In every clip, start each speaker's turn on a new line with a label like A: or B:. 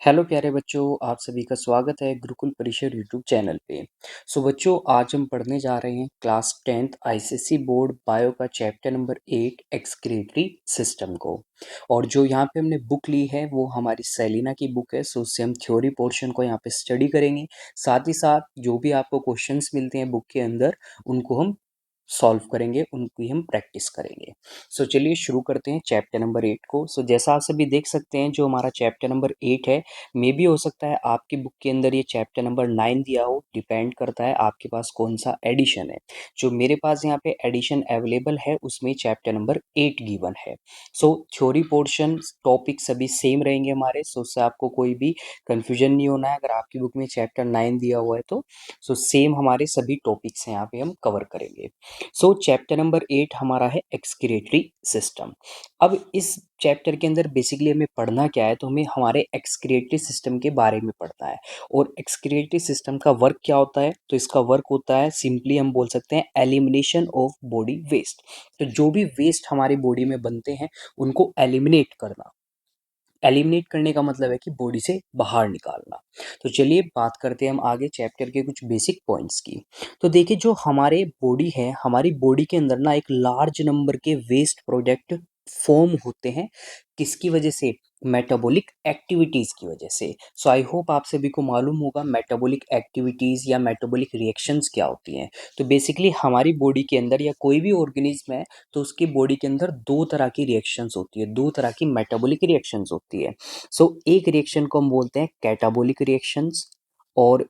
A: Hello प्यारे बच्चों, आप सभी का स्वागत है गुरुकुल परिषद यूट्यूब चैनल पे। बच्चों, आज हम पढ़ने जा रहे हैं class 10th ICSE board bio का चैप्टर नंबर 8 एक्सक्रीटरी सिस्टम को। और जो यहाँ पे हमने बुक ली है वो हमारी सेलिना की बुक है। उससे हम थ्योरी पोर्शन को यहाँ पे स्टडी करेंगे। साथ ही साथ जो भी आपको क्वेश्चंस मिलते हैं बुक के अंदर उनको हम सॉल्व करेंगे, उनकी हम प्रैक्टिस करेंगे। चलिए शुरू करते हैं चैप्टर नंबर 8 को। जैसा आप सभी देख सकते हैं जो हमारा चैप्टर नंबर 8 है, मे भी हो सकता है आपकी बुक के अंदर ये चैप्टर नंबर 9 दिया हो, डिपेंड करता है आपके पास कौन सा एडिशन है। जो मेरे पास यहाँ पे एडिशन अवेलेबल है उसमें चैप्टर नंबर 8 गिवन है। थ्योरी पोर्शन टॉपिक सभी सेम रहेंगे हमारे, उससे आपको कोई भी कंफ्यूजन नहीं होना है। अगर आपकी बुक में चैप्टर 9 दिया हुआ है तो सेम हमारे सभी टॉपिक्स हैं यहाँ पे हम कवर करेंगे। चैप्टर नंबर 8 हमारा है एक्सक्रीटरी सिस्टम। अब इस चैप्टर के अंदर बेसिकली हमें पढ़ना क्या है, तो हमें हमारे एक्सक्रीटरी सिस्टम के बारे में पढ़ना है। और एक्सक्रीटरी सिस्टम का वर्क क्या होता है, तो इसका वर्क होता है, सिंपली हम बोल सकते हैं, एलिमिनेशन ऑफ बॉडी वेस्ट। तो जो भी वेस्ट हमारी बॉडी में बनते हैं उनको एलिमिनेट करना। एलिमिनेट करने का मतलब है कि बॉडी से बाहर निकालना। तो चलिए बात करते हैं हम आगे चैप्टर के कुछ बेसिक पॉइंट्स की। तो देखिए, जो हमारे बॉडी है, हमारी बॉडी के अंदर ना एक लार्ज नंबर के वेस्ट प्रोडक्ट फॉर्म होते हैं। किसकी वजह से? मेटाबॉलिक एक्टिविटीज की वजह से। आई होप आप सभी को मालूम होगा मेटाबॉलिक एक्टिविटीज या मेटाबॉलिक रिएक्शंस क्या होती हैं। तो बेसिकली हमारी बॉडी के अंदर या कोई भी ऑर्गेनिज्म है तो उसकी बॉडी के अंदर दो तरह की रिएक्शंस होती है, दो तरह की मेटाबॉलिक रिएक्शंस होती है। एक रिएक्शन को हम बोलते हैं कैटाबॉलिक रिएक्शंस, और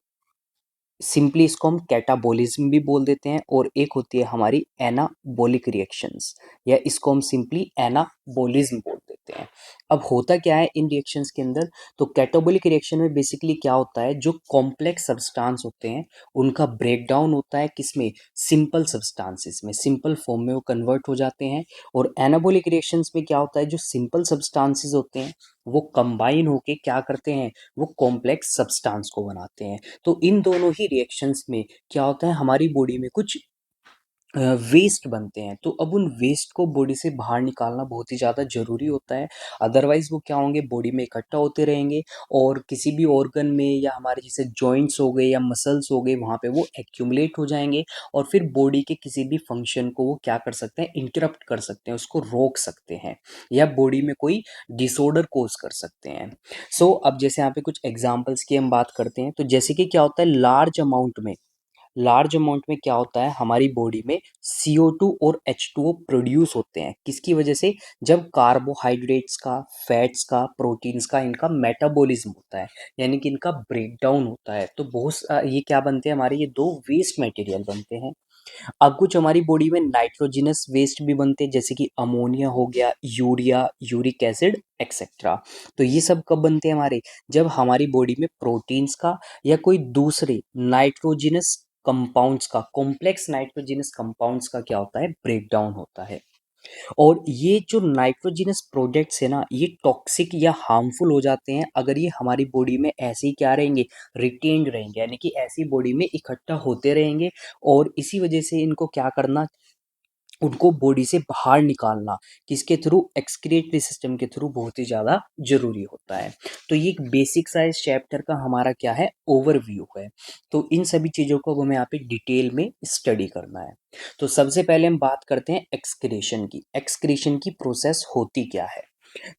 A: सिंपली इसको हम कैटाबॉलिज्म भी बोल देते हैं। और एक होती है हमारी एनाबॉलिक रिएक्शंस, या इसको हम सिंपली एनाबॉलिज्म बोल देते हैं। अब होता क्या है इन रिएक्शंस के अंदर, तो कैटाबॉलिक रिएक्शन में बेसिकली क्या होता है, जो कॉम्प्लेक्स सब्सटेंस होते हैं उनका ब्रेकडाउन होता है किसमें? सिंपल सब्सटेंसेस में, सिंपल फॉर्म में वो कन्वर्ट हो जाते हैं। और एनाबॉलिक रिएक्शंस में क्या होता है, जो सिंपल सब्सटेंसेस होते हैं वो कंबाइन होके क्या करते हैं, वो कॉम्प्लेक्स सब्सटेंस को बनाते हैं। तो इन दोनों ही रिएक्शंस में क्या होता है, हमारी बॉडी में कुछ वेस्ट बनते हैं। तो अब उन वेस्ट को बॉडी से बाहर निकालना बहुत ही ज़्यादा ज़रूरी होता है। अदरवाइज वो क्या होंगे, बॉडी में इकट्ठा होते रहेंगे और किसी भी ऑर्गन में या हमारे जैसे जॉइंट्स हो गए या मसल्स हो गए वहाँ पे वो एक्यूमुलेट हो जाएंगे। और फिर बॉडी के किसी भी फंक्शन को वो क्या कर सकते हैं, इंटरप्ट कर सकते हैं, उसको रोक सकते हैं, या बॉडी में कोई डिसऑर्डर कोज कर सकते हैं। अब जैसे यहाँ पे कुछ एग्जाम्पल्स की हम बात करते हैं, तो जैसे कि क्या होता है, लार्ज अमाउंट में क्या होता है, हमारी बॉडी में CO2 और H2O प्रोड्यूस होते हैं। किसकी वजह से? जब कार्बोहाइड्रेट्स का, फैट्स का, प्रोटीन्स का इनका मेटाबॉलिज्म होता है, यानी कि इनका ब्रेकडाउन होता है, तो ये क्या बनते हैं, हमारे ये दो वेस्ट मटेरियल बनते हैं। अब कुछ हमारी बॉडी में नाइट्रोजिनस वेस्ट भी बनते हैं, जैसे कि अमोनिया हो गया, यूरिया, यूरिक एसिड एक्सेट्रा। तो ये सब कब बनते हैं हमारे? जब हमारी बॉडी में प्रोटीन्स का या कोई दूसरे नाइट्रोजिनस कंपाउंड्स का, कॉम्प्लेक्स नाइट्रोजिनस कंपाउंड्स का क्या होता है, ब्रेकडाउन होता है। और ये जो नाइट्रोजिनस प्रोडक्ट्स है ना, ये टॉक्सिक या हार्मफुल हो जाते हैं अगर ये हमारी बॉडी में ऐसे ही क्या रहेंगे, रिटेन्ड रहेंगे, यानी कि ऐसी बॉडी में इकट्ठा होते रहेंगे। और इसी वजह से इनको क्या करना, उनको बॉडी से बाहर निकालना किसके थ्रू, एक्सक्रीटरी सिस्टम के थ्रू, बहुत ही ज़्यादा जरूरी होता है। तो ये एक बेसिक सा इस चैप्टर का हमारा क्या है, ओवरव्यू है। तो इन सभी चीज़ों को हमें यहाँ पे डिटेल में स्टडी करना है। तो सबसे पहले हम बात करते हैं एक्सक्रीशन की। एक्सक्रीशन की प्रोसेस होती क्या है?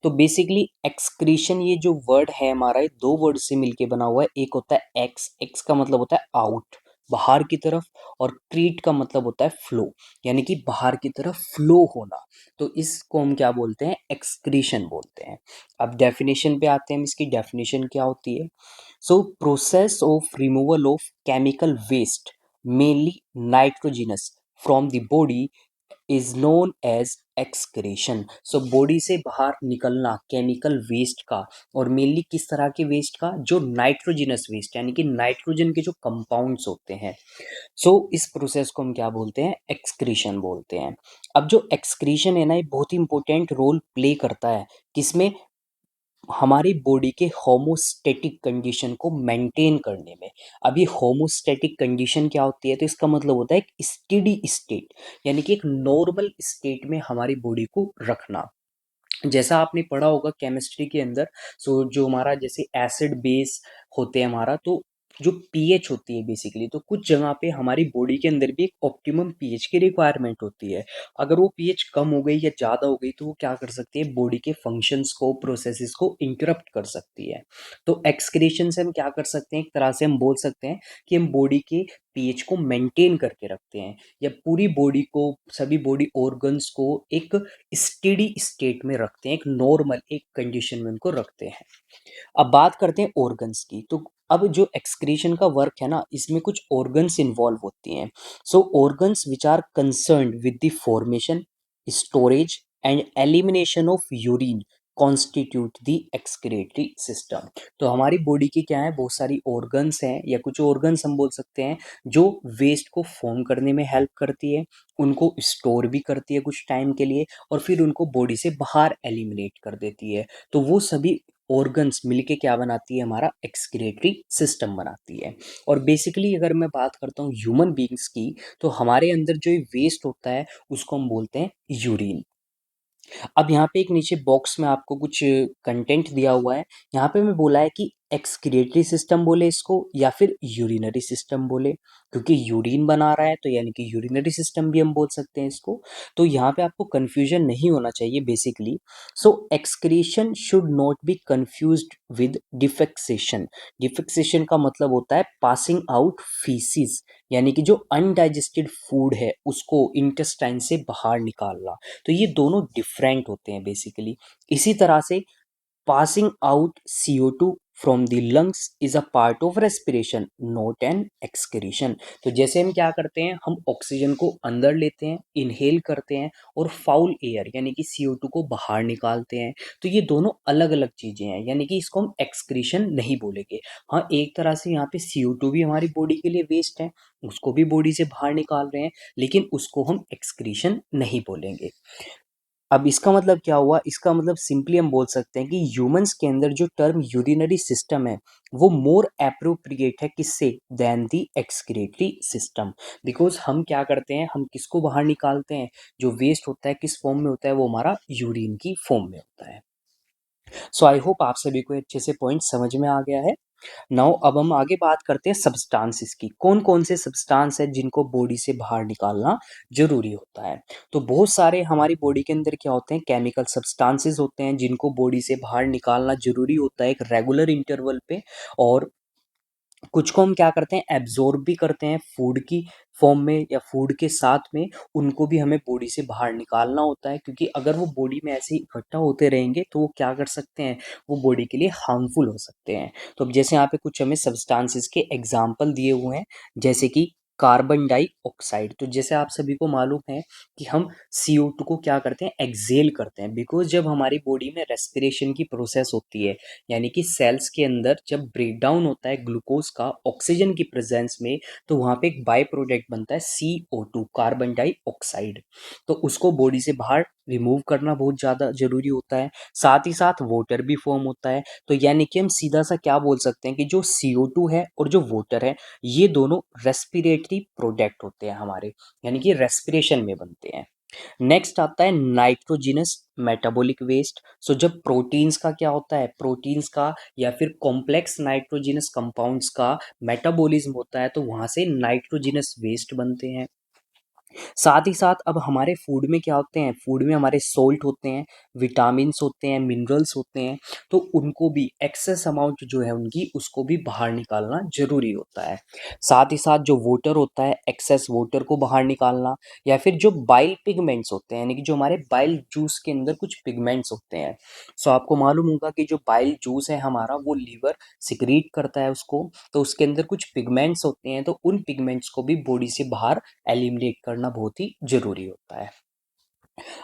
A: तो बेसिकली एक्सक्रीशन, ये जो वर्ड है हमारा, ये दो वर्ड से मिलके बना हुआ है। एक होता है एक्स, एक्स का मतलब होता है आउट, बाहर की तरफ, और क्रीट का मतलब होता है फ्लो, यानी कि बाहर की तरफ फ्लो होना। तो इसको हम क्या बोलते हैं, एक्सक्रीशन बोलते हैं। अब डेफिनेशन पे आते हैं, इसकी डेफिनेशन क्या होती है। Process of removal of chemical waste, mainly nitrogenous, from the body is known as excretion. Body से बाहर निकलना केमिकल वेस्ट का, और मेनली किस तरह के वेस्ट का, जो नाइट्रोजिनस वेस्ट, यानी कि नाइट्रोजन के जो कंपाउंड्स होते हैं। इस प्रोसेस को हम क्या बोलते हैं, एक्सक्रीशन बोलते हैं। अब जो एक्सक्रीशन है ना, ये बहुत ही इंपॉर्टेंट रोल प्ले करता है, किसमें? हमारी बॉडी के होमोस्टैटिक कंडीशन को मेंटेन करने में। अब ये होमोस्टैटिक कंडीशन क्या होती है? तो इसका मतलब होता है एक स्टेडी स्टेट, यानी कि एक नॉर्मल स्टेट में हमारी बॉडी को रखना। जैसा आपने पढ़ा होगा केमिस्ट्री के अंदर, सो जो हमारा जैसे एसिड बेस होते हैं हमारा, तो जो पीएच होती है बेसिकली, तो कुछ जगह पे हमारी बॉडी के अंदर भी एक ऑप्टिमम पीएच की रिक्वायरमेंट होती है। अगर वो पीएच कम हो गई या ज़्यादा हो गई तो वो क्या कर सकती है? बॉडी के फंक्शंस को, प्रोसेसेस को इंटरप्ट कर सकती है। तो एक्सक्रीशन से हम क्या कर सकते हैं? एक तरह से हम बोल सकते हैं कि हम बॉडी के पीएच को मेंटेन करके रखते हैं, या पूरी बॉडी को, सभी बॉडी ऑर्गन्स को एक स्टेडी स्टेट में रखते हैं, एक नॉर्मल एक कंडीशन में उनको रखते हैं। अब बात करते हैं ऑर्गन्स की। तो अब जो एक्सक्रीशन का वर्क है ना, इसमें कुछ ऑर्गन्स इन्वॉल्व होती हैं। So organs which are concerned with the formation, storage and elimination of urine constitute the excretory system. तो हमारी बॉडी की क्या है? बहुत सारी ऑर्गन्स हैं, या कुछ ऑर्गन्स हम बोल सकते हैं जो वेस्ट को फॉर्म करने में हेल्प करती है, उनको स्टोर भी करती है कुछ टाइम के लिए, और फिर उनको बॉडी से बाहर एलिमिनेट कर देती है। तो वो सभी ऑर्गन्स मिलके क्या बनाती है? हमारा एक्सक्रीटरी सिस्टम बनाती है। और बेसिकली अगर मैं बात करता हूँ ह्यूमन बीइंग्स की, तो हमारे अंदर जो वेस्ट होता है उसको हम बोलते हैं यूरिन। अब यहाँ पे एक नीचे बॉक्स में आपको कुछ कंटेंट दिया हुआ है। यहाँ पे मैं बोला है कि एक्सक्रीटरी सिस्टम बोले इसको, या फिर यूरिनरी सिस्टम बोले, क्योंकि यूरिन बना रहा है तो यानी कि यूरिनरी सिस्टम भी हम बोल सकते हैं इसको। तो यहाँ पे आपको कंफ्यूजन नहीं होना चाहिए basically. So excretion should not be confused with defecation. Defecation का मतलब होता है पासिंग आउट फीसिस, यानी कि जो अनडाइजेस्टेड फूड है उसको इंटेस्टाइन से बाहर निकालना। तो ये दोनों डिफरेंट होते हैं बेसिकली। इसी तरह से passing out CO2 from the lungs is a part of respiration, not an excretion। तो जैसे हम क्या करते हैं? हम ऑक्सीजन को अंदर लेते हैं, इनहेल करते हैं, और फाउल एयर यानी कि CO2 को बाहर निकालते हैं। तो ये दोनों अलग अलग चीज़ें हैं, यानी कि इसको हम एक्सक्रीशन नहीं बोलेंगे। हाँ, एक तरह से यहाँ पे CO2 भी हमारी बॉडी के लिए वेस्ट है, उसको भी बॉडी से बाहर निकाल रहे हैं, लेकिन उसको हम एक्सक्रीशन नहीं बोलेंगे। अब इसका मतलब क्या हुआ? इसका मतलब सिंपली हम बोल सकते हैं कि ह्यूमंस के अंदर जो टर्म यूरिनरी सिस्टम है वो मोर एप्रोप्रिएट है किससे? Then the excretory system. Because हम क्या करते हैं? हम किसको बाहर निकालते हैं? जो वेस्ट होता है किस फॉर्म में होता है? वो हमारा यूरिन की फॉर्म में होता है। सो आई होप आप सभी को अच्छे से पॉइंट समझ में आ गया है। नाउ अब हम आगे बात करते हैं सब्सटेंसेस की। कौन कौन से सब्सटेंस है जिनको बॉडी से बाहर निकालना जरूरी होता है? तो बहुत सारे हमारी बॉडी के अंदर क्या होते हैं? केमिकल सब्सटेंसेस होते हैं जिनको बॉडी से बाहर निकालना जरूरी होता है एक रेगुलर इंटरवल पे। और कुछ को हम क्या करते हैं? एब्जॉर्ब भी करते हैं फूड की फॉर्म में, या फूड के साथ में उनको भी हमें बॉडी से बाहर निकालना होता है, क्योंकि अगर वो बॉडी में ऐसे ही इकट्ठा होते रहेंगे तो वो क्या कर सकते हैं? वो बॉडी के लिए हार्मफुल हो सकते हैं। तो अब जैसे यहाँ पे कुछ हमें सब्सटेंसेस के एग्जाम्पल दिए हुए हैं, जैसे कि कार्बन डाइऑक्साइड। तो जैसे आप सभी को मालूम है कि हम CO2 को क्या करते हैं? एक्सेल करते हैं, बिकॉज जब हमारी बॉडी में रेस्पिरेशन की प्रोसेस होती है, यानी कि सेल्स के अंदर जब ब्रेकडाउन होता है ग्लूकोज का ऑक्सीजन की प्रेजेंस में, तो वहाँ पे एक बाय प्रोडक्ट बनता है CO2, कार्बन डाइऑक्साइड। तो उसको बॉडी से बाहर रिमूव करना बहुत ज़्यादा जरूरी होता है। साथ ही साथ वाटर भी फॉर्म होता है। तो यानी कि हम सीधा सा क्या बोल सकते हैं कि जो CO2 है और जो वाटर है, ये दोनों रेस्पिरेटरी प्रोडक्ट होते हैं हमारे, यानी कि रेस्पिरेशन में बनते हैं। नेक्स्ट आता है नाइट्रोजिनस मेटाबॉलिक वेस्ट। सो जब प्रोटीन्स का क्या होता है? प्रोटीन्स का या फिर कॉम्प्लेक्स नाइट्रोजिनस कंपाउंड्स का मेटाबॉलिज्म होता है, तो वहां से नाइट्रोजिनस वेस्ट बनते हैं। साथ ही साथ अब हमारे फूड में क्या होते हैं? फूड में हमारे सोल्ट होते हैं, विटामिन्स होते हैं, मिनरल्स होते हैं। तो उनको भी एक्सेस अमाउंट जो है उनकी, उसको भी बाहर निकालना जरूरी होता है। साथ ही साथ जो वाटर होता है, एक्सेस वाटर को बाहर निकालना, या फिर जो बाइल पिगमेंट्स होते हैं, यानी कि जो हमारे बाइल जूस के अंदर कुछ पिगमेंट्स होते हैं। सो आपको मालूम होगा कि जो बाइल जूस है हमारा, वो लीवर सिक्रीट करता है उसको, तो उसके अंदर कुछ पिगमेंट्स होते हैं, तो उन पिगमेंट्स को भी बॉडी से बाहर एलिमिनेट करना बहुत ही जरूरी होता है।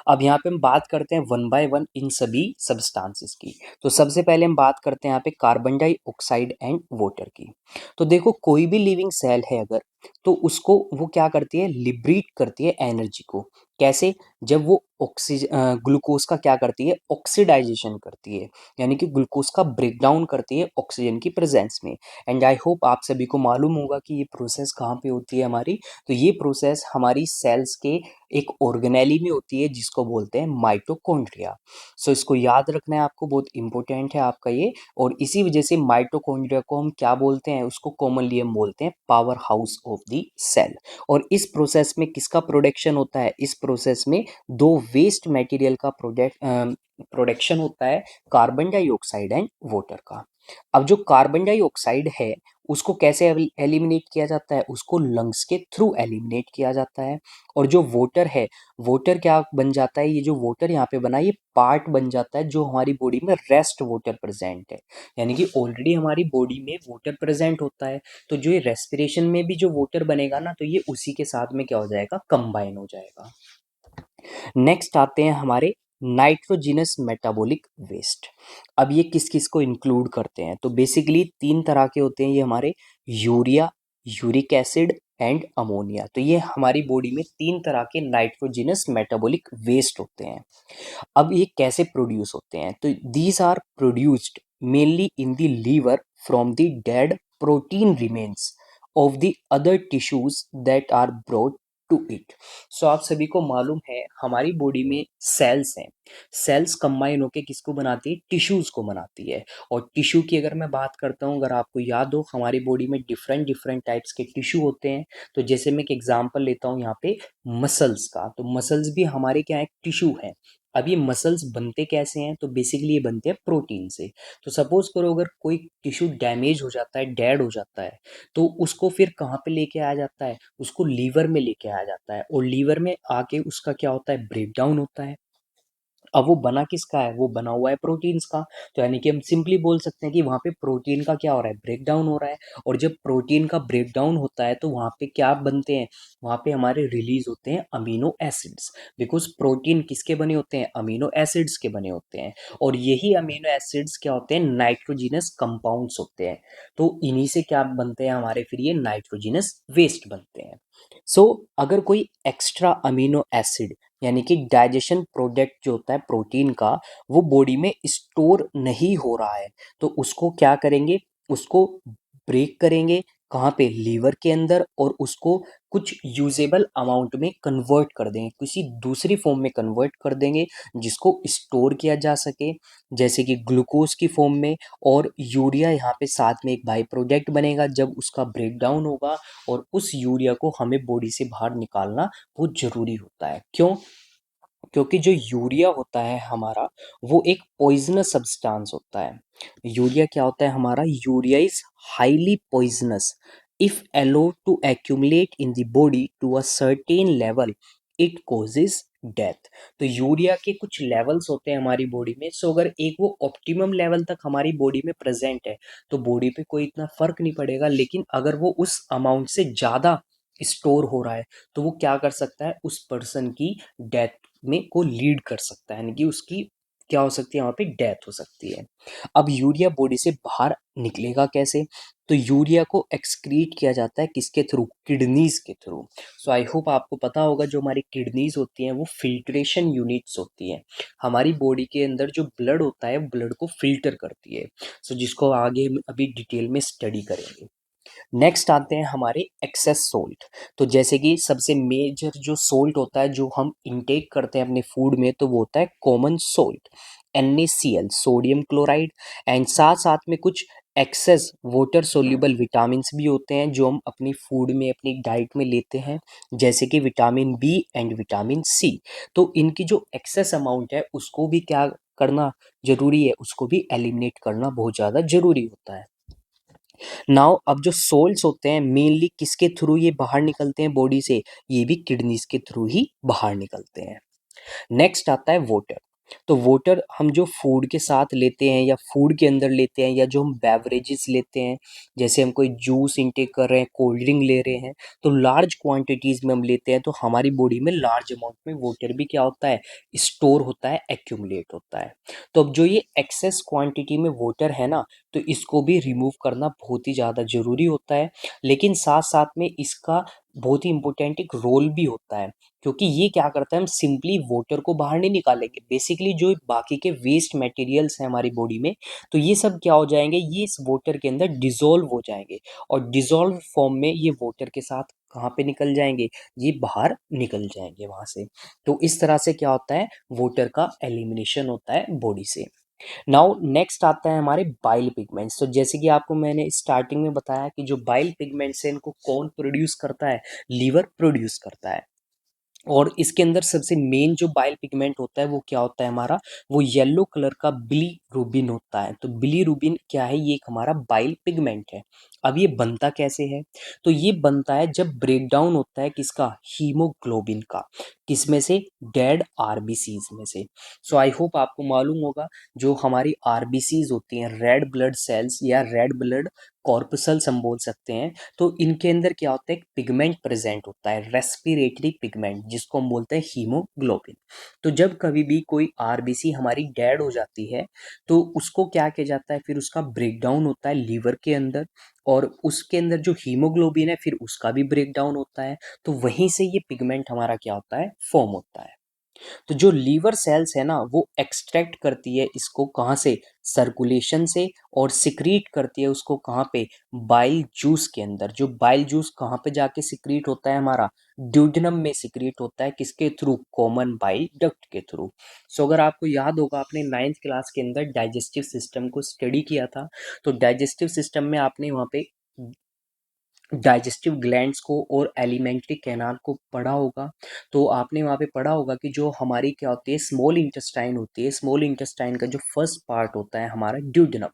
A: अब यहाँ पे हम बात करते हैं वन बाय वन इन सभी सब्सटेंसेस की। तो सबसे पहले हम बात करते हैं यहाँ पे कार्बन डाइऑक्साइड एंड वाटर की। तो देखो, कोई भी लिविंग सेल है अगर, तो उसको वो क्या करती है? लिब्रेट करती है एनर्जी को। कैसे? जब वो ग्लूकोज का क्या करती है, ऑक्सीडाइजेशन करती है, यानी कि ग्लूकोज का ब्रेकडाउन करती है ऑक्सीजन की प्रेजेंस में। एंड आई होप आप सभी को मालूम होगा कि ये प्रोसेस कहाँ पे होती है हमारी। तो ये प्रोसेस हमारी सेल्स के एक ऑर्गेनेली में होती है जिसको बोलते हैं माइटोकॉन्ड्रिया। सो इसको याद रखना है आपको, बहुत इंपॉर्टेंट है आपका ये। और इसी वजह से माइटोकॉन्ड्रिया को हम क्या बोलते हैं, उसको कॉमनली हम बोलते हैं power house of the cell. और इस प्रोसेस में किसका प्रोडक्शन होता है, इस प्रोसेस में दो वेस्ट मटेरियल का प्रोडक्शन होता है, कार्बन डाइऑक्साइड एंड वाटर का। अब जो कार्बन डाइऑक्साइड है उसको कैसे एलिमिनेट किया जाता है, उसको लंग्स के थ्रू एलिमिनेट किया जाता है। और जो वाटर है, वाटर क्या बन जाता है, ये जो वाटर यहाँ पे बना ये पार्ट बन जाता है जो हमारी बॉडी में रेस्ट वाटर प्रेजेंट है, यानी कि ऑलरेडी हमारी बॉडी में वाटर प्रेजेंट होता है। तो जो ये रेस्पिरेशन में भी जो वाटर बनेगा ना, तो ये उसी के साथ में क्या हो जाएगा, कंबाइन हो जाएगा। नेक्स्ट आते हैं हमारे नाइट्रोजिनस मेटाबॉलिक वेस्ट। अब ये किस किस को इंक्लूड करते हैं, तो बेसिकली तीन तरह के होते हैं ये हमारे, urea, uric acid and ammonia. तो ये हमारी बॉडी में तीन तरह के नाइट्रोजिनस मेटाबॉलिक वेस्ट होते हैं। अब ये कैसे प्रोड्यूस होते हैं, तो these are produced mainly in the liver from the dead protein remains of the other tissues that are brought to it. So आप सभी को मालूम है हमारी बॉडी में सेल्स हैं, सेल्स कंबाइन होके किसको बनाती है, टिश्यूज को बनाती है। और टिश्यू की अगर मैं बात करता हूँ, अगर आपको याद हो हमारी बॉडी में डिफरेंट डिफरेंट टाइप्स के टिश्यू होते हैं। तो जैसे मैं एक एग्जांपल लेता हूँ यहाँ पे मसल्स का, तो मसल्स भी हमारे क्या एक टिश्यू है। अब ये मसल्स बनते कैसे हैं, तो बेसिकली ये बनते हैं प्रोटीन से। तो सपोज करो अगर कोई टिश्यू डैमेज हो जाता है, डेड हो जाता है, तो उसको फिर कहाँ पे लेके आया जाता है, उसको लीवर में लेके आया जाता है। और लीवर में आके उसका क्या होता है, ब्रेकडाउन होता है। अब वो बना किसका है, वो बना हुआ है प्रोटीन्स का। तो यानी कि हम सिंपली बोल सकते हैं कि वहाँ पे प्रोटीन का क्या हो रहा है, ब्रेकडाउन हो रहा है। और जब प्रोटीन का ब्रेकडाउन होता है तो वहाँ पे क्या बनते हैं, वहाँ पे हमारे रिलीज होते हैं अमीनो एसिड्स। बिकॉज प्रोटीन किसके बने होते हैं, अमीनो एसिड्स के बने होते हैं। और यही अमीनो एसिड्स क्या होते हैं, नाइट्रोजिनस कंपाउंड्स होते हैं। तो इन्हीं से क्या बनते हैं हमारे, फिर ये नाइट्रोजिनस वेस्ट बनते हैं। सो अगर कोई एक्स्ट्रा अमीनो एसिड यानी कि डाइजेशन प्रोडक्ट जो होता है प्रोटीन का, वो बॉडी में स्टोर नहीं हो रहा है, तो उसको क्या करेंगे, उसको ब्रेक करेंगे, कहाँ पे, लीवर के अंदर। और उसको कुछ यूजेबल अमाउंट में कन्वर्ट कर देंगे, किसी दूसरी फॉर्म में कन्वर्ट कर देंगे जिसको स्टोर किया जा सके, जैसे कि ग्लूकोज की फॉर्म में। और यूरिया यहाँ पे साथ में एक बाई प्रोडक्ट बनेगा जब उसका ब्रेकडाउन होगा। और उस यूरिया को हमें बॉडी से बाहर निकालना बहुत ज़रूरी होता है। क्यों? क्योंकि जो यूरिया होता है हमारा, वो एक पॉइजनस सब्सटेंस होता है। यूरिया क्या होता है हमारा, urea is highly poisonous if allowed to accumulate in the body to a certain level, it causes death. तो यूरिया के कुछ लेवल्स होते हैं हमारी बॉडी में। सो अगर एक वो ऑप्टिमम लेवल तक हमारी बॉडी में प्रेजेंट है तो बॉडी पे कोई इतना फर्क नहीं पड़ेगा। लेकिन अगर वो उस अमाउंट से ज़्यादा स्टोर हो रहा है तो वो क्या कर सकता है, उस पर्सन की डेथ में को लीड कर सकता है, यानी कि उसकी क्या हो सकती है, वहाँ पे डेथ हो सकती है। अब यूरिया बॉडी से बाहर निकलेगा कैसे, तो यूरिया को एक्सक्रीट किया जाता है किसके थ्रू, किडनीज के थ्रू। सो आई होप आपको पता होगा जो हमारी किडनीज होती हैं वो फिल्ट्रेशन यूनिट्स होती हैं। हमारी बॉडी के अंदर जो ब्लड होता है ब्लड को फिल्टर करती है। सो जिसको आगे हम अभी डिटेल में स्टडी करेंगे। नेक्स्ट आते हैं हमारे एक्सेस सोल्ट। तो जैसे कि सबसे मेजर जो सोल्ट होता है जो हम इंटेक करते हैं अपने फूड में, तो वो होता है common salt, NaCl, sodium chloride. And साथ साथ में कुछ एक्सेस वाटर सोल्यूबल विटामिन भी होते हैं जो हम अपनी फूड में, अपनी डाइट में लेते हैं, जैसे कि vitamin B and vitamin C. तो इनकी जो एक्सेस अमाउंट है उसको भी क्या करना जरूरी है, उसको भी एलिमिनेट करना बहुत ज़्यादा जरूरी होता है। नाउ अब जो सोल्स होते हैं मेनली किसके थ्रू ये बाहर निकलते हैं बॉडी से, ये भी किडनीज के थ्रू ही बाहर निकलते हैं। नेक्स्ट आता है वाटर। तो वाटर हम जो फूड के साथ लेते हैं या फूड के अंदर लेते हैं या जो हम बेवरेजेस लेते हैं, जैसे हम कोई जूस इंटेक कर रहे हैं, कोल्ड ड्रिंक ले रहे हैं, तो लार्ज क्वांटिटीज में हम लेते हैं तो हमारी बॉडी में लार्ज अमाउंट में वाटर भी क्या होता है, स्टोर होता है, एक्यूमुलेट होता है। तो अब जो ये एक्सेस क्वांटिटी में वाटर है ना, तो इसको भी रिमूव करना बहुत ही ज़्यादा ज़रूरी होता है। लेकिन साथ साथ में इसका बहुत ही इंपॉर्टेंट एक रोल भी होता है, क्योंकि ये क्या करता है, हम सिंपली वाटर को बाहर नहीं निकालेंगे, बेसिकली जो बाकी के वेस्ट मटेरियल्स हैं हमारी बॉडी में, तो ये सब क्या हो जाएंगे, ये इस वाटर के अंदर डिसॉल्व हो जाएंगे, और डिसॉल्व फॉर्म में ये वाटर के साथ कहाँ पे निकल जाएंगे, ये बाहर निकल जाएंगे वहां से। तो इस तरह से क्या होता है, वाटर का एलिमिनेशन होता है बॉडी से। नाउ नेक्स्ट आता है हमारे बाइल पिगमेंट्स। तो जैसे कि आपको मैंने स्टार्टिंग में बताया कि जो बाइल पिगमेंट्स है इनको कौन प्रोड्यूस करता है, लीवर प्रोड्यूस करता है। और इसके अंदर सबसे मेन जो बाइल पिगमेंट होता है वो क्या होता है हमारा, वो येलो कलर का बिलीरुबिन होता है। तो बिलीरुबिन क्या है, ये एक हमारा बाइल पिगमेंट है। अब ये बनता कैसे है, तो ये बनता है जब ब्रेक डाउन होता है किसका, हीमोग्लोबिन का। किसमें से, डेड आरबीसीज में से। सो आई होप आपको मालूम होगा, जो हमारी आरबीसीज होती हैं, रेड ब्लड सेल्स या रेड ब्लड कॉर्पसल्स हम बोल सकते हैं, तो इनके अंदर क्या होता है, एक पिगमेंट प्रेजेंट होता है, रेस्पिरेटरी पिगमेंट, जिसको हम बोलते हैं हीमोग्लोबिन। तो जब कभी भी कोई आरबीसी हमारी डेड हो जाती है, तो उसको क्या किया जाता है, फिर उसका ब्रेकडाउन होता है लीवर के अंदर, और उसके अंदर जो हीमोग्लोबिन है फिर उसका भी ब्रेकडाउन होता है। तो वहीं से ये पिगमेंट हमारा क्या होता है, फॉर्म होता है। तो जो लीवर सेल्स है ना, वो एक्सट्रैक्ट करती है इसको कहाँ से, सर्कुलेशन से, और सिक्रीट करती है उसको कहाँ पे, बाइल जूस के अंदर। जो बाइल जूस कहाँ पे जाके सिक्रीट होता है हमारा, ड्यूडेनम में सिक्रीट होता है, किसके थ्रू, कॉमन बाइल डक्ट के थ्रू। सो अगर आपको याद होगा, आपने 9th क्लास के अंदर डाइजेस्टिव सिस्टम को स्टडी किया था, तो डाइजेस्टिव सिस्टम में आपने वहाँ पे डाइजेस्टिव ग्लैंड्स को और एलिमेंट्री कैनाल को पढ़ा होगा। तो आपने वहाँ पे पढ़ा होगा कि जो हमारी क्या होती है, स्मॉल इंटेस्टाइन होती है, स्मॉल इंटेस्टाइन का जो फर्स्ट पार्ट होता है हमारा ड्यूडेनम।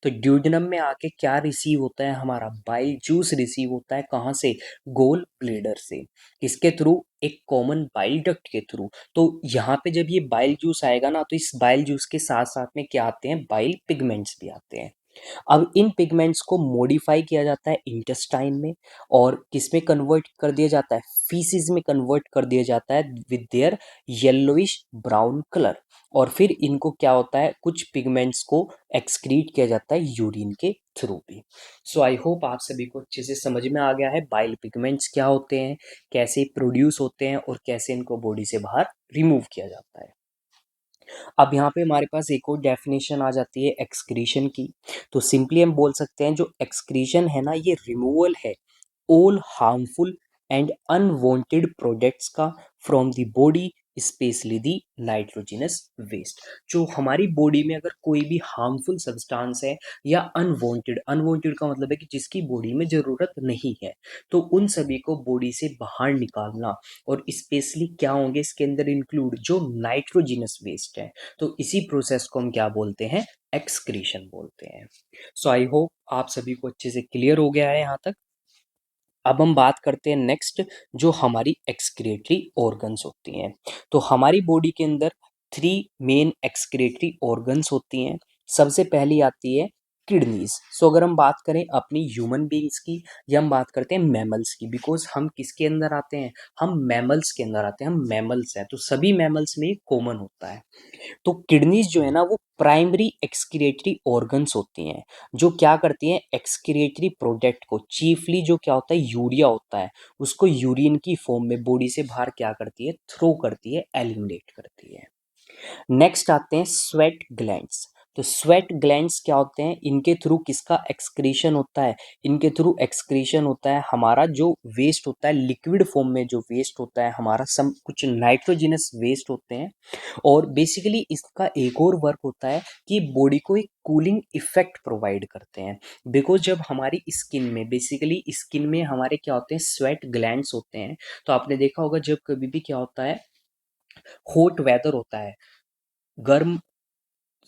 A: तो ड्यूडेनम में आके क्या रिसीव होता है हमारा, बाइल जूस रिसीव होता है कहाँ से, गोल ब्लेडर से। किसके थ्रू, एक कॉमन बाइल डक्ट के थ्रू। तो यहाँ पे जब ये बाइल जूस आएगा ना, तो इस बाइल जूस के साथ साथ में क्या आते हैं, बाइल पिगमेंट्स भी आते हैं। अब इन पिगमेंट्स को मॉडिफाई किया जाता है इंटेस्टाइन में, और किस में कन्वर्ट कर दिया जाता है, फीसिस में कन्वर्ट कर दिया जाता है with their yellowish brown colour. और फिर इनको क्या होता है, कुछ पिगमेंट्स को एक्सक्रीट किया जाता है यूरिन के थ्रू भी। सो आई होप आप सभी को अच्छे से समझ में आ गया है बाइल पिगमेंट्स क्या होते हैं, कैसे प्रोड्यूस होते हैं, और कैसे इनको बॉडी से बाहर रिमूव किया जाता है। अब यहाँ पे हमारे पास एक और डेफिनेशन आ जाती है एक्सक्रीशन की। तो सिंपली हम बोल सकते हैं, जो एक्सक्रीशन है ना, ये रिमूवल है all harmful and unwanted products का from the body, specially the nitrogenous waste. जो हमारी बॉडी में अगर कोई भी हार्मफुल सब्सटेंस है, या अनवांटेड, अनवांटेड का मतलब है कि जिसकी बॉडी में ज़रूरत नहीं है, तो उन सभी को बॉडी से बाहर निकालना। और स्पेशली क्या होंगे इसके अंदर इंक्लूड, जो नाइट्रोजिनस वेस्ट है, तो इसी प्रोसेस को हम क्या बोलते हैं, एक्सक्रीशन बोलते हैं। सो आई होप आप सभी को अच्छे से क्लियर हो गया है यहाँ तक। अब हम बात करते हैं नेक्स्ट, जो हमारी एक्सक्रीटरी ऑर्गन्स होती हैं। तो हमारी बॉडी के अंदर 3 मेन एक्सक्रीटरी ऑर्गन्स होती हैं। सबसे पहली आती है किडनीज। सो अगर हम बात करें अपनी ह्यूमन बीइंग्स की, या हम बात करते हैं मैमल्स की, बिकॉज हम किसके अंदर आते हैं, हम मैमल्स के अंदर आते हैं, हम मैमल्स हैं, तो सभी मैमल्स में कॉमन होता है। तो किडनीज जो है ना, वो प्राइमरी एक्सक्रीटरी ऑर्गन्स होती हैं, जो क्या करती हैं, एक्सक्रीटरी प्रोडक्ट को, चीफली जो क्या होता है, यूरिया होता है, उसको यूरिन की फॉर्म में बॉडी से बाहर क्या करती है, थ्रो करती है, एलिमिनेट करती है। नेक्स्ट आते हैं स्वेट ग्लैंड्स। तो स्वेट ग्लैंड्स क्या होते हैं, इनके थ्रू किसका एक्सक्रीशन होता है, इनके थ्रू एक्सक्रीशन होता है हमारा जो वेस्ट होता है, लिक्विड फॉर्म में जो वेस्ट होता है हमारा, सम कुछ नाइट्रोजिनस वेस्ट होते हैं। और बेसिकली इसका एक और वर्क होता है कि बॉडी को एक कूलिंग इफेक्ट प्रोवाइड करते हैं। बिकॉज जब हमारी स्किन में, बेसिकली स्किन में हमारे क्या होते हैं, स्वेट ग्लैंड्स होते हैं। तो आपने देखा होगा जब कभी भी क्या होता है, हॉट वेदर होता है, गर्म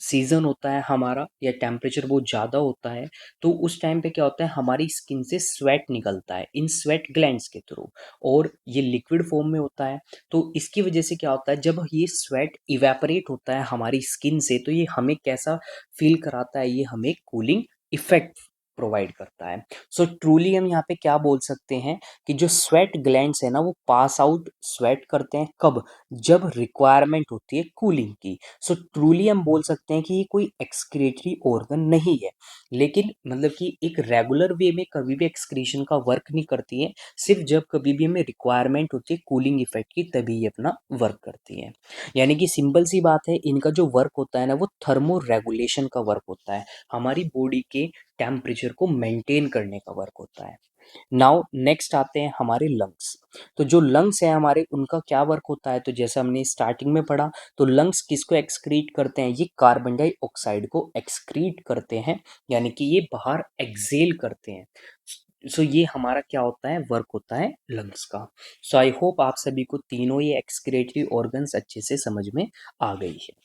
A: सीजन होता है हमारा, या टेम्परेचर बहुत ज़्यादा होता है, तो उस टाइम पे क्या होता है, हमारी स्किन से स्वेट निकलता है इन स्वेट ग्लैंड्स के थ्रू, और ये लिक्विड फॉर्म में होता है। तो इसकी वजह से क्या होता है, जब ये स्वेट इवेपोरेट होता है हमारी स्किन से, तो ये हमें कैसा फील कराता है, ये हमें कूलिंग इफेक्ट प्रोवाइड करता है। सो ट्रूली हम यहाँ पे क्या बोल सकते हैं कि जो स्वेट ग्लैंड्स है ना वो पास आउट स्वेट करते हैं कब, जब रिक्वायरमेंट होती है कूलिंग की। सो ट्रूली हम बोल सकते हैं कि ये कोई एक्सक्रीटरी ऑर्गन नहीं है, लेकिन मतलब कि एक रेगुलर वे में कभी भी एक्सक्रीशन का वर्क नहीं करती है, सिर्फ जब कभी भी हमें रिक्वायरमेंट होती है कूलिंग इफेक्ट की तभी ये अपना वर्क करती है। यानी कि सिंपल सी बात है, इनका जो वर्क होता है ना वो थर्मो रेगुलेशन का वर्क होता है, हमारी बॉडी के टेम्परेचर को मेंटेन करने का वर्क होता है। नाउ नेक्स्ट आते हैं हमारे लंग्स। तो जो लंग्स है हमारे, उनका क्या वर्क होता है, तो जैसा हमने स्टार्टिंग में पढ़ा, तो लंग्स किसको एक्सक्रीट करते हैं, ये कार्बन डाइऑक्साइड को एक्सक्रीट करते हैं, यानी कि ये बाहर एक्सेल करते हैं। सो ये हमारा क्या होता है, वर्क होता है लंग्स का। सो आई होप आप सभी को तीनों ये एक्सक्रीटरी ऑर्गन्स अच्छे से समझ में आ गई है।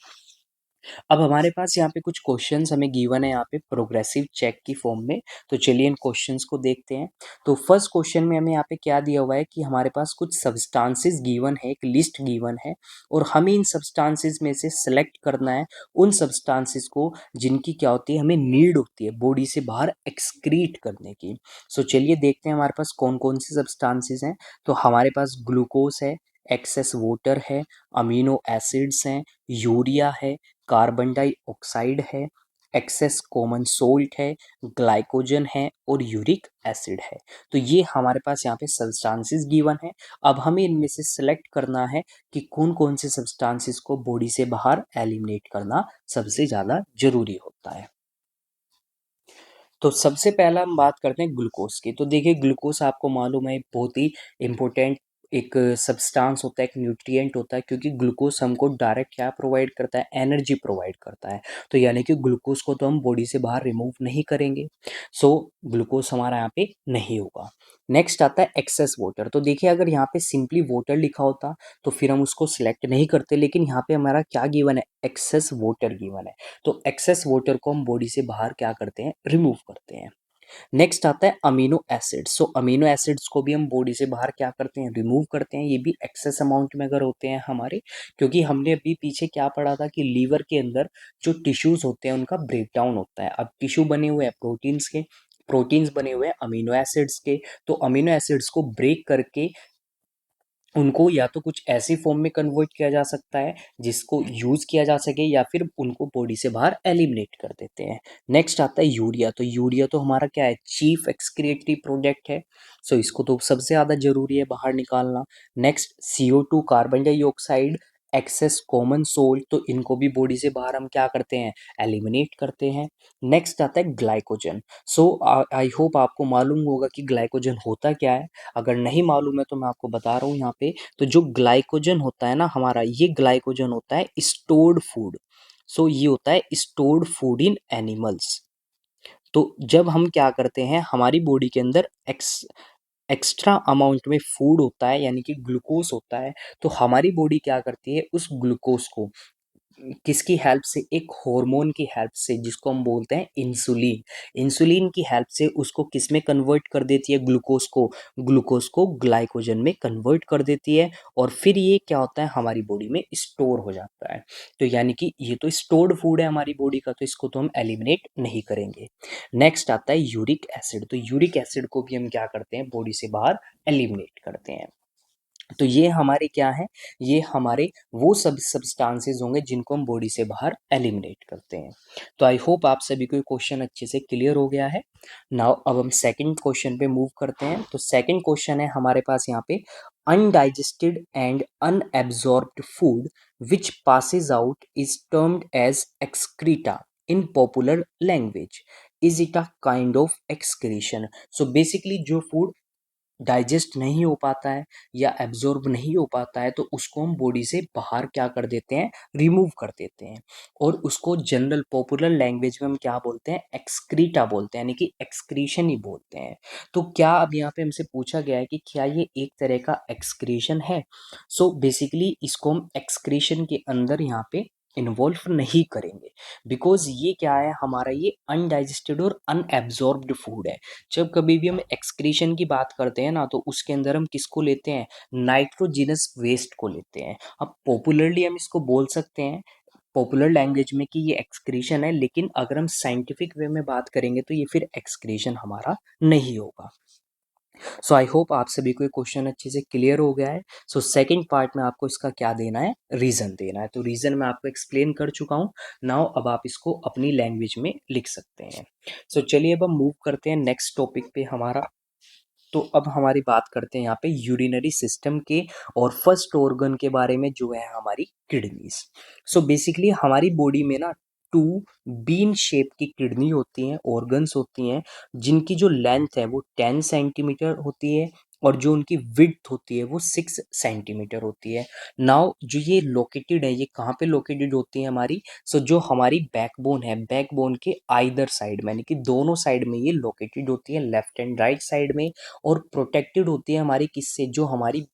A: अब हमारे पास यहाँ पे कुछ क्वेश्चंस हमें गिवन है यहाँ पे प्रोग्रेसिव चेक की फॉर्म में, तो चलिए इन क्वेश्चंस को देखते हैं। तो फर्स्ट क्वेश्चन में हमें यहाँ पे क्या दिया हुआ है कि हमारे पास कुछ सब्सटेंसेस गिवन है, एक लिस्ट गिवन है, और हमें इन सब्सटेंसेस में से सिलेक्ट करना है उन सब्सटेंसेस को जिनकी क्या होती है, हमें नीड होती है बॉडी से बाहर एक्सक्रीट करने की। सो चलिए देखते हैं हमारे पास कौन कौन से सब्सटेंसेस हैं। तो हमारे पास ग्लूकोज है, एक्सेस वाटर है, अमीनो एसिड्स हैं, यूरिया है, कार्बन डाइऑक्साइड है, एक्सेस कॉमन सोल्ट है, ग्लाइकोजन है और यूरिक एसिड है। तो ये हमारे पास यहाँ पे सब्सटेंसेस गिवन है। अब हमें इनमें से सिलेक्ट करना है कि कौन कौन से सब्सटेंसेस को बॉडी से बाहर एलिमिनेट करना सबसे ज़्यादा जरूरी होता है। तो सबसे पहला हम बात करते हैं ग्लूकोज की। तो देखिए ग्लूकोज आपको मालूम है बहुत ही इम्पोर्टेंट एक सब्सटेंस होता है, एक न्यूट्रिएंट होता है, क्योंकि ग्लूकोज हमको डायरेक्ट क्या प्रोवाइड करता है, एनर्जी प्रोवाइड करता है। तो यानी कि ग्लूकोज को तो हम बॉडी से बाहर रिमूव नहीं करेंगे, सो ग्लूकोज हमारा यहाँ पे नहीं होगा। नेक्स्ट आता है एक्सेस वाटर। तो देखिए अगर यहाँ पे सिंपली वाटर लिखा होता तो फिर हम उसको सिलेक्ट नहीं करते, लेकिन यहाँ पे हमारा क्या गिवन है, एक्सेस वाटर गिवन है। तो एक्सेस वाटर को हम बॉडी से बाहर क्या करते हैं, रिमूव करते हैं। नेक्स्ट आता है अमीनो एसिड्स। सो अमीनो एसिड्स को भी हम बॉडी से बाहर क्या करते हैं, रिमूव करते हैं। ये भी एक्सेस अमाउंट में अगर होते हैं हमारे, क्योंकि हमने अभी पीछे क्या पढ़ा था कि लीवर के अंदर जो टिश्यूज होते हैं उनका ब्रेकडाउन होता है। अब टिश्यू बने हुए हैं प्रोटीन्स के, प्रोटीन्स बने हुए हैं अमीनो एसिड्स के, तो अमीनो एसिड्स को ब्रेक करके उनको या तो कुछ ऐसी फॉर्म में कन्वर्ट किया जा सकता है जिसको यूज किया जा सके, या फिर उनको बॉडी से बाहर एलिमिनेट कर देते हैं। नेक्स्ट आता है यूरिया। तो यूरिया तो हमारा क्या है, चीफ एक्सक्रीटरी प्रोडक्ट है, सो इसको तो सबसे ज़्यादा जरूरी है बाहर निकालना। Next CO2 carbon dioxide, excess common salt, तो इनको भी बॉडी से बाहर हम क्या करते हैं, एलिमिनेट करते हैं। नेक्स्ट आता है ग्लाइकोजन। सो आई होप आपको मालूम होगा कि ग्लाइकोजन होता क्या है। अगर नहीं मालूम है तो मैं आपको बता रहा हूँ यहाँ पे। तो जो ग्लाइकोजन होता है ना हमारा, ये ग्लाइकोजन होता है स्टोर्ड फूड। सो ये होता है स्टोर्ड फूड इन एनिमल्स। तो जब हम क्या करते हैं, हमारी बॉडी के अंदर एक्स्ट्रा अमाउंट में फूड होता है, यानी कि ग्लूकोज होता है, तो हमारी बॉडी क्या करती है, उस ग्लूकोज को किसकी हेल्प से, एक हार्मोन की हेल्प से जिसको हम बोलते हैं इंसुलिन, इंसुलिन की हेल्प से उसको किस में कन्वर्ट कर देती है, ग्लूकोज को ग्लाइकोजन में कन्वर्ट कर देती है, और फिर ये क्या होता है, हमारी बॉडी में स्टोर हो जाता है। तो यानी कि ये तो स्टोर्ड फूड है हमारी बॉडी का, तो इसको तो हम एलिमिनेट नहीं करेंगे। नेक्स्ट आता है यूरिक एसिड। तो यूरिक एसिड को भी हम क्या करते हैं, बॉडी से बाहर एलिमिनेट करते हैं। तो ये हमारे क्या है, ये हमारे वो सब सब्सटेंसेस होंगे जिनको हम बॉडी से बाहर एलिमिनेट करते हैं। तो आई होप आप सभी को क्वेश्चन अच्छे से क्लियर हो गया है। नाउ अब हम सेकंड क्वेश्चन पे मूव करते हैं। तो सेकंड क्वेश्चन है हमारे पास यहाँ पे, undigested and unabsorbed food which passes out is termed as excreta in popular language, is it a kind of excretion. So basically जो फूड डाइजेस्ट नहीं हो पाता है या एब्जॉर्ब नहीं हो पाता है, तो उसको हम बॉडी से बाहर क्या कर देते हैं, रिमूव कर देते हैं, और उसको जनरल पॉपुलर लैंग्वेज में हम क्या बोलते हैं, एक्सक्रीटा बोलते हैं, यानी कि एक्सक्रीशन ही बोलते हैं। तो क्या अब यहाँ पे हमसे पूछा गया है कि क्या ये एक तरह का एक्सक्रीशन है। सो बेसिकली इसको हम एक्सक्रीशन के अंदर यहाँ पे इन्वॉल्व नहीं करेंगे, बिकॉज ये क्या है, हमारा ये अनडाइजेस्टेड और अनएब्जॉर्ब्ड फूड है। जब कभी भी हम एक्सक्रीशन की बात करते हैं ना, तो उसके अंदर हम किसको लेते हैं, नाइट्रोजिनस वेस्ट को लेते हैं। अब पॉपुलरली हम इसको बोल सकते हैं, पॉपुलर लैंग्वेज में कि ये एक्सक्रीशन है, लेकिन अगर हम साइंटिफिक वे में बात करेंगे तो ये फिर एक्सक्रीशन हमारा नहीं होगा। सो आई होप आप सभी को ये क्वेश्चन अच्छे से क्लियर हो गया है। सो सेकंड पार्ट में आपको इसका क्या देना है, रीजन देना है। तो रीजन मैं आपको एक्सप्लेन कर चुका हूँ। नाउ अब आप इसको अपनी लैंग्वेज में लिख सकते हैं। सो चलिए अब हम मूव करते हैं नेक्स्ट टॉपिक पे हमारा। तो अब हमारी बात करते हैं यहाँ पे यूरिनरी सिस्टम के और फर्स्ट ऑर्गन के बारे में, जो है हमारी किडनीज। सो बेसिकली हमारी बॉडी में ना टू बीन शेप की किडनी होती हैं, ऑर्गन्स होती हैं, जिनकी जो लेंथ है वो 10 सेंटीमीटर होती है और जो उनकी विड्थ होती है वो 6 सेंटीमीटर होती है। नाउ जो ये लोकेटेड है, ये कहाँ पे लोकेटेड होती है हमारी? सो जो हमारी बैकबोन है, बैकबोन के आइदर साइड में, यानी कि दोनों साइड में ये लोकेटेड होती है, लेफ्ट एंड राइट साइड में। और प्रोटेक्टेड होती है हमारी किससे? जो हमारी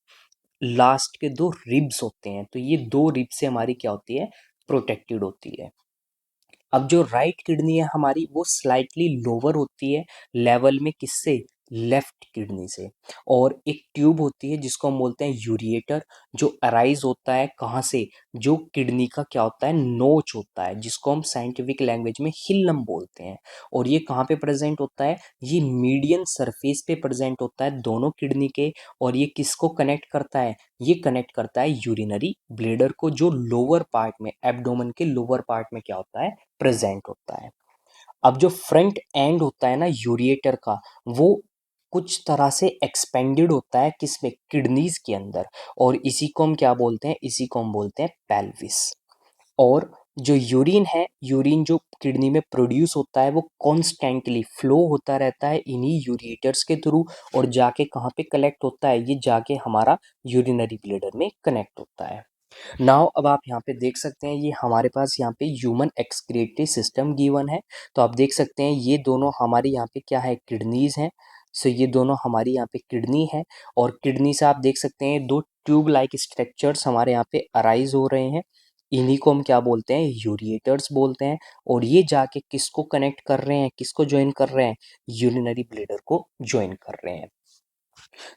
A: लास्ट के दो रिब्स होते हैं, तो ये दो रिब्स से हमारी क्या होती है? प्रोटेक्टेड होती है। अब जो राइट किडनी है हमारी, वो स्लाइटली लोअर होती है लेवल में, किससे? लेफ्ट किडनी से। और एक ट्यूब होती है जिसको हम बोलते हैं यूरिएटर, जो अराइज होता है कहाँ से? जो किडनी का क्या होता है? नोच होता है, जिसको हम साइंटिफिक लैंग्वेज में हिल्लम बोलते हैं। और ये कहाँ पे प्रेजेंट होता है? ये मीडियन सरफेस पे प्रेजेंट होता है दोनों किडनी के। और ये किसको कनेक्ट करता है? ये कनेक्ट करता है यूरिनरी ब्लेडर को, जो लोअर पार्ट में, एब्डोमेन के लोअर पार्ट में क्या होता है? प्रेजेंट होता है। अब जो फ्रंट एंड होता है ना यूरिएटर का, वो कुछ तरह से एक्सपेंडेड होता है, किसमें? किडनीज के अंदर। और इसी को हम क्या बोलते हैं? इसी को हम बोलते हैं पेल्विस। और जो यूरिन है, यूरिन जो किडनी में प्रोड्यूस होता है, वो कॉन्स्टेंटली फ्लो होता रहता है इन्हीं यूरिएटर्स के थ्रू। और जाके कहाँ पे कलेक्ट होता है? ये जाके हमारा यूरिनरी ब्लेडर में कनेक्ट होता है। नाउ अब आप यहाँ पे देख सकते हैं, ये हमारे पास यहाँ पे ह्यूमन एक्सक्रीटरी सिस्टम गिवन है। तो आप देख सकते हैं ये दोनों हमारी यहाँ पे क्या है? किडनीज हैं। सो ये दोनों हमारी यहाँ पे किडनी है। और किडनी से आप देख सकते हैं दो ट्यूब लाइक स्ट्रक्चर्स हमारे यहाँ पे अराइज हो रहे हैं। इन्हीं को हम क्या बोलते हैं? यूरिएटर्स बोलते हैं। और ये जाके किसको कनेक्ट कर रहे हैं? किसको ज्वाइन कर रहे हैं? यूरिनरी ब्लेडर को ज्वाइन कर रहे हैं।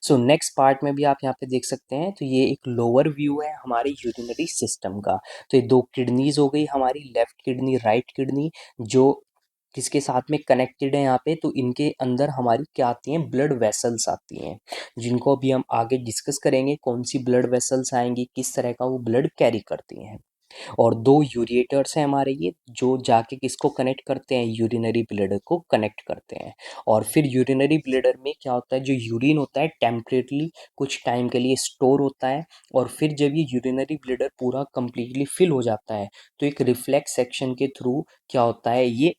A: सो नेक्स्ट पार्ट में भी आप यहाँ पे देख सकते हैं, तो ये एक लोअर व्यू है हमारे यूरिनरी सिस्टम का। तो ये दो किडनीज हो गई हमारी, लेफ्ट किडनी, राइट किडनी, जो किसके साथ में कनेक्टेड है यहाँ पे? तो इनके अंदर हमारी क्या आती हैं? ब्लड वेसल्स आती हैं, जिनको अभी हम आगे डिस्कस करेंगे, कौन सी ब्लड वेसल्स आएंगी, किस तरह का वो ब्लड कैरी करती हैं। और दो यूरिएटर्स हैं हमारे ये, जो जाके किसको कनेक्ट करते हैं? यूरिनरी ब्लेडर को कनेक्ट करते हैं। और फिर यूरिनरी ब्लेडर में क्या होता है? जो यूरिन होता है टेम्परेटली कुछ टाइम के लिए स्टोर होता है। और फिर जब ये यूरिनरी ब्लेडर पूरा कंप्लीटली फिल हो जाता है, तो एक रिफ्लेक्स सेक्शन के थ्रू क्या होता है? ये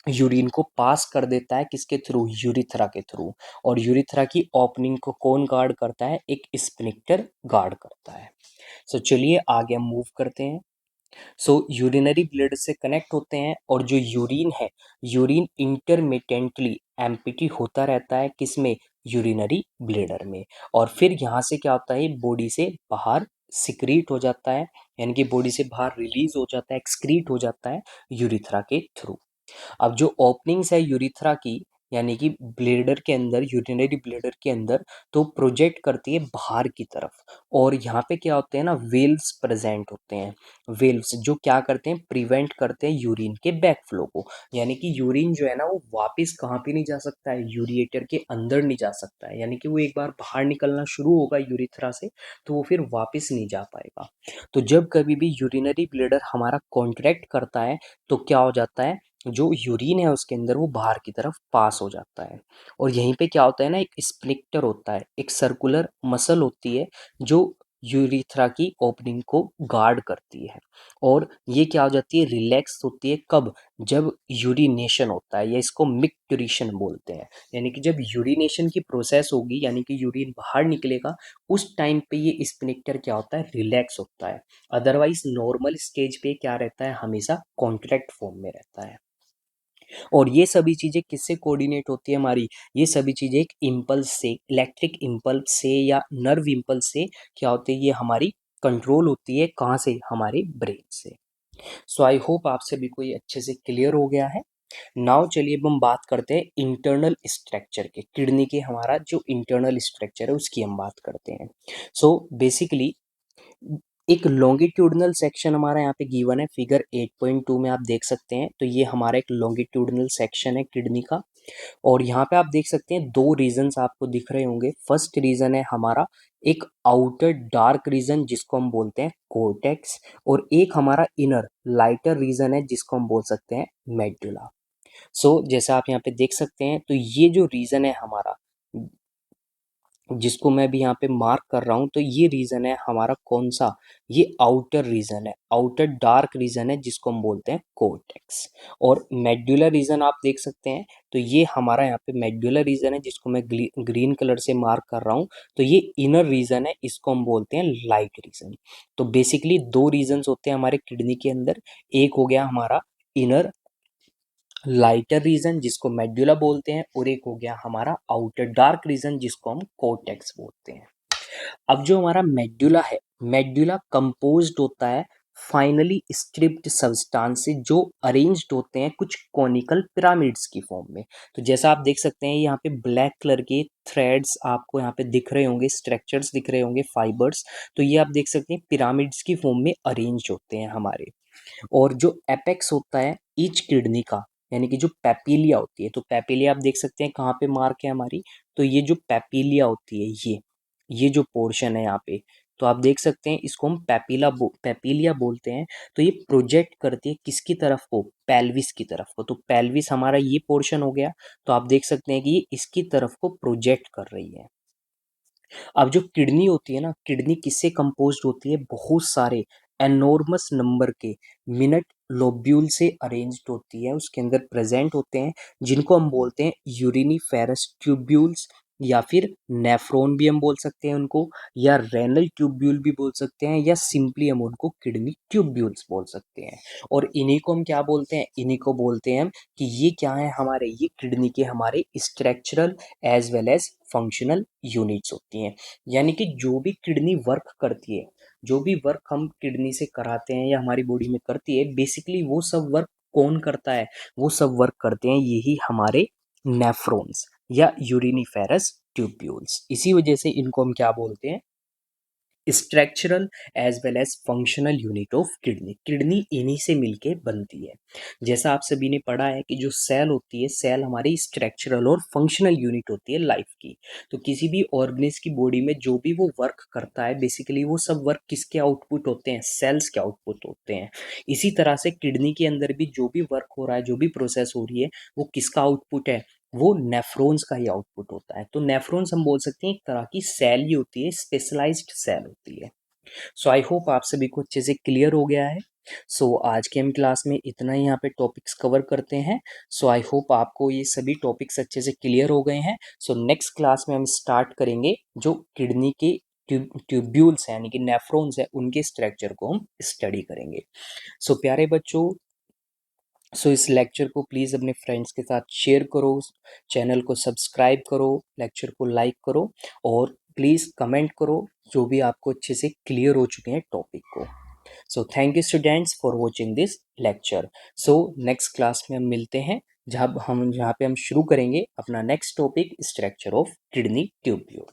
A: यूरिन को पास कर देता है, किसके थ्रू? यूरिथ्रा के थ्रू। और यूरिथ्रा की ओपनिंग को कौन गार्ड करता है? एक स्फिंक्टर गार्ड करता है। सो चलिए आगे हम मूव करते हैं। सो यूरिनरी ब्लेड से कनेक्ट होते हैं, और जो यूरिन है, यूरिन इंटरमिटेंटली एम्प्टी होता रहता है, किसमें? यूरिनरी ब्लेडर में। और फिर यहाँ से क्या होता है? बॉडी से बाहर सिक्रीट हो जाता है, यानी कि बॉडी से बाहर रिलीज हो जाता है, एक्सक्रीट हो जाता है यूरिथ्रा के थ्रू। अब जो ओपनिंग्स है यूरिथ्रा की, यानी कि ब्लेडर के अंदर, यूरिनरी ब्लेडर के अंदर, तो प्रोजेक्ट करती है बाहर की तरफ। और यहाँ पे क्या होते हैं ना? वेल्व्स प्रेजेंट होते हैं। वेल्व्स जो क्या करते हैं? प्रिवेंट करते हैं यूरिन के बैक फ्लो को। यानी कि यूरिन जो है ना, वो वापस कहाँ पे नहीं जा सकता है? यूरिएटर के अंदर नहीं जा सकता है। यानी कि वो एक बार बाहर निकलना शुरू होगा यूरिथ्रा से, तो वो फिर वापस नहीं जा पाएगा। तो जब कभी भी यूरिनरी ब्लेडर हमारा कॉन्ट्रैक्ट करता है, तो क्या हो जाता है? जो यूरिन है उसके अंदर, वो बाहर की तरफ पास हो जाता है। और यहीं पे क्या होता है ना? एक स्प्लिक्टर होता है, एक सर्कुलर मसल होती है, जो यूरिथ्रा की ओपनिंग को गार्ड करती है। और ये क्या हो जाती है? रिलैक्स होती है कब? जब यूरिनेशन होता है, या इसको मिक्टुरेशन बोलते हैं। यानी कि जब यूरिनेशन की प्रोसेस होगी, यानी कि यूरिन बाहर निकलेगा, उस टाइम पे ये स्पिनिक्टर क्या होता है? रिलैक्स होता है। अदरवाइज नॉर्मल स्टेज पे क्या रहता है? हमेशा कॉन्ट्रैक्ट फॉर्म में रहता है। और ये सभी चीज़ें किससे कोऑर्डिनेट होती है हमारी? ये सभी चीज़ें एक इम्पल्स से, इलेक्ट्रिक इम्पल्स से या नर्व इम्पल्स से क्या होती है? ये हमारी कंट्रोल होती है, कहाँ से? हमारे ब्रेन से। सो आई होप आप सभी को ये अच्छे से क्लियर हो गया है। नाउ चलिए अब हम बात करते हैं इंटरनल स्ट्रक्चर के, किडनी के हमारा जो इंटरनल स्ट्रक्चर है उसकी हम बात करते हैं। सो बेसिकली एक लॉन्गिट्यूडनल सेक्शन हमारा यहाँ पे गिवन है, फिगर 8.2 में आप देख सकते हैं। तो ये हमारा एक लॉन्गिट्यूडनल सेक्शन है किडनी का। और यहाँ पे आप देख सकते हैं दो रीजन्स आपको दिख रहे होंगे। फर्स्ट रीजन है हमारा एक आउटर डार्क रीजन जिसको हम बोलते हैं कोर्टेक्स, और एक हमारा इनर लाइटर रीजन है जिसको हम बोल सकते हैं मेडुला। सो जैसा आप यहाँ पे देख सकते हैं, तो ये जो रीजन है हमारा, जिसको मैं भी यहाँ पे मार्क कर रहा हूँ, तो ये रीजन है हमारा कौन सा, ये आउटर रीजन है, आउटर डार्क रीजन है जिसको हम बोलते हैं कोर्टेक्स। और मेडुलर रीजन आप देख सकते हैं, तो ये हमारा यहाँ पे मेडुलर रीजन है जिसको मैं ग्रीन कलर से मार्क कर रहा हूँ। तो ये इनर रीजन है, इसको हम बोलते हैं लाइट रीजन। तो बेसिकली दो रीजन्स होते हैं हमारे किडनी के अंदर, एक हो गया हमारा इनर लाइटर रीजन जिसको मेडुला बोलते हैं, और एक हो गया हमारा आउटर डार्क रीजन जिसको हम कोर्टेक्स बोलते हैं। अब जो हमारा मेडुला है, मेडुला कंपोज्ड होता है फाइनली स्ट्रिप्ड सब्सटेंस से, जो अरेंज्ड होते हैं कुछ कॉनिकल पिरामिड्स की फॉर्म में। तो जैसा आप देख सकते हैं यहाँ पे ब्लैक कलर के थ्रेड्स आपको यहाँ पे दिख रहे होंगे, स्ट्रक्चर्स दिख रहे होंगे, फाइबर्स। तो ये आप देख सकते हैं पिरामिड्स की फॉर्म में अरेंज होते हैं हमारे। और जो एपेक्स होता है ईच किडनी का, यानी कि जो पैपिलिया होती है, तो पैपिलिया आप देख सकते हैं कहाँ पे मार्क है हमारी, तो ये जो पैपिलिया होती है, ये जो पोर्शन है यहाँ पे, तो आप देख सकते हैं इसको हम पैपिलिया बोलते हैं। तो ये प्रोजेक्ट करती है किसकी तरफ को, पेल्विस की तरफ को। तो पेल्विस हमारा ये पोर्शन हो गया, तो आप देख सकते हैं कि ये इसकी तरफ को प्रोजेक्ट कर रही है। अब जो किडनी होती है ना, किडनी किससे कंपोज्ड होती है, बहुत सारे एनॉर्मस नंबर के मिनट लोब्यूल से अरेंज्ड होती है, उसके अंदर प्रेजेंट होते हैं, जिनको हम बोलते हैं यूरिनीफेरस ट्यूब्यूल्स, या फिर नेफ्रॉन भी हम बोल सकते हैं उनको, या रेनल ट्यूब्यूल भी बोल सकते हैं, या सिंपली हम उनको किडनी ट्यूब्यूल्स बोल सकते हैं। और इन्हीं को हम क्या बोलते हैं, इन्हीं को बोलते हैं हम कि ये क्या है हमारे, ये किडनी के हमारे structural as well as functional units होती हैं। यानी कि जो भी किडनी वर्क करती है, जो भी वर्क हम किडनी से कराते हैं या हमारी बॉडी में करती है, बेसिकली वो सब वर्क कौन करता है, वो सब वर्क करते हैं यही हमारे नेफ्रॉन्स या यूरिनीफेरस ट्यूब्यूल्स। इसी वजह से इनको हम क्या बोलते हैं, structural as well as functional unit of kidney. Kidney इन्हीं से मिलके बनती है। जैसा आप सभी ने पढ़ा है कि जो सेल होती है, सेल हमारी स्ट्रक्चरल और फंक्शनल यूनिट होती है लाइफ की। तो किसी भी ऑर्गेनिज्म की बॉडी में जो भी वो वर्क करता है, बेसिकली वो सब वर्क किसके आउटपुट होते हैं, सेल्स के आउटपुट होते हैं। इसी तरह से किडनी के अंदर भी जो भी वर्क हो रहा है, जो भी प्रोसेस हो रही है, वो किसका आउटपुट है, वो नेफ्रॉन्स का ही आउटपुट होता है। तो नेफ्रॉन्स हम बोल सकते हैं एक तरह की सेल ही होती है, स्पेशलाइज्ड सेल होती है। सो आई होप आप सभी को अच्छे से क्लियर हो गया है। सो आज के हम क्लास में इतना ही यहाँ पे टॉपिक्स कवर करते हैं। सो आई होप आपको ये सभी टॉपिक्स अच्छे से क्लियर हो गए हैं। सो नेक्स्ट क्लास में हम स्टार्ट करेंगे जो किडनी के ट्यूब्यूल्स हैं, यानी कि नेफ्रॉन्स है, उनके स्ट्रक्चर को हम स्टडी करेंगे। सो प्यारे बच्चों, सो इस लेक्चर को प्लीज़ अपने फ्रेंड्स के साथ शेयर करो, चैनल को सब्सक्राइब करो, लेक्चर को लाइक करो, और प्लीज़ कमेंट करो जो भी आपको अच्छे से क्लियर हो चुके हैं टॉपिक को। So thank you students for watching this lecture. So next class में हम मिलते हैं, जहाँ पे हम शुरू करेंगे अपना next topic, structure of kidney tubule.